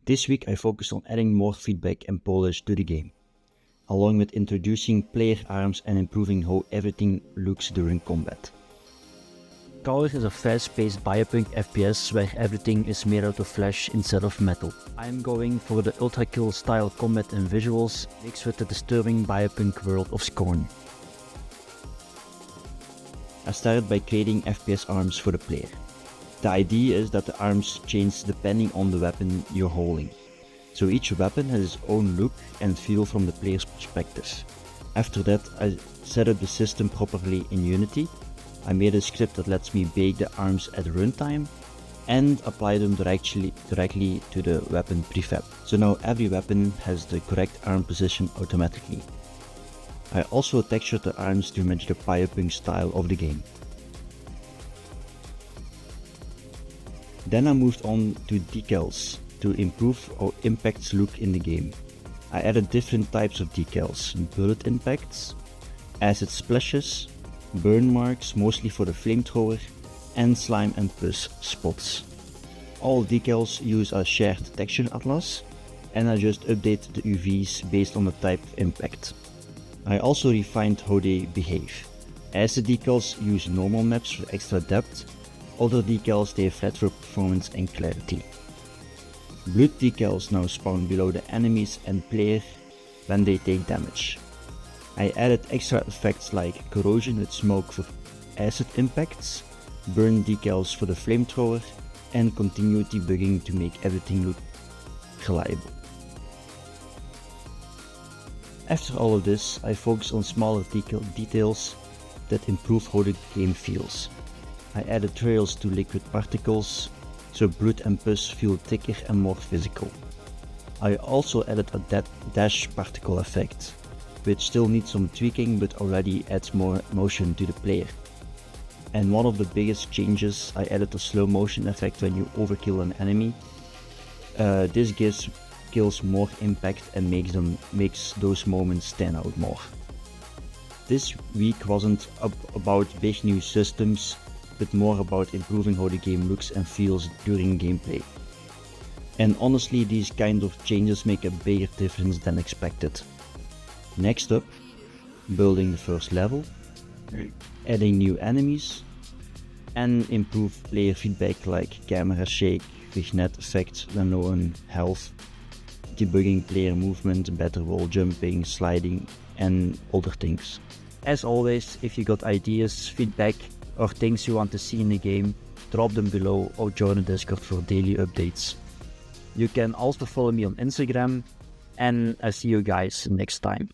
This week I focused on adding more feedback and polish to the game, along with introducing player arms and improving how everything looks during combat. SCØUR is a fast-paced Biopunk FPS where everything is made out of flesh instead of metal. I'm going for the ultra-kill style combat and visuals mixed with the disturbing Biopunk world of Scorn. I started by creating FPS arms for the player. The idea is that the arms change depending on the weapon you're holding. So each weapon has its own look and feel from the player's perspective. After that, I set up the system properly in Unity. I made a script that lets me bake the arms at runtime and apply them directly to the weapon prefab. So now every weapon has the correct arm position automatically. I also textured the arms to match the Biopunk style of the game. Then I moved on to decals to improve how impacts look in the game. I added different types of decals: bullet impacts, acid splashes, burn marks mostly for the flamethrower, and slime and puss spots. All decals use a shared texture atlas, and I just update the UVs based on the type of impact. I also refined how they behave. Acid decals use normal maps for extra depth, other decals they have flat for performance and clarity. Blood decals now spawn below the enemies and player when they take damage. I added extra effects like corrosion with smoke for acid impacts, burn decals for the flamethrower, and continuity bugging to make everything look reliable. After all of this, I focused on smaller details that improve how the game feels. I added trails to liquid particles, so blood and pus feel thicker and more physical. I also added a dash particle effect, which still needs some tweaking but already adds more motion to the player. And one of the biggest changes, I added a slow motion effect when you overkill an enemy. This gives kills more impact and makes those moments stand out more. This week wasn't about big new systems, but more about improving how the game looks and feels during gameplay. And honestly, these kind of changes make a bigger difference than expected. Next up, building the first level, adding new enemies, and improve player feedback like camera shake, vignette effects when low on health, debugging player movement, better wall jumping, sliding, and other things. As always, if you got ideas, feedback, or things you want to see in the game, drop them below or join the Discord for daily updates. You can also follow me on Instagram, and I see you guys next time.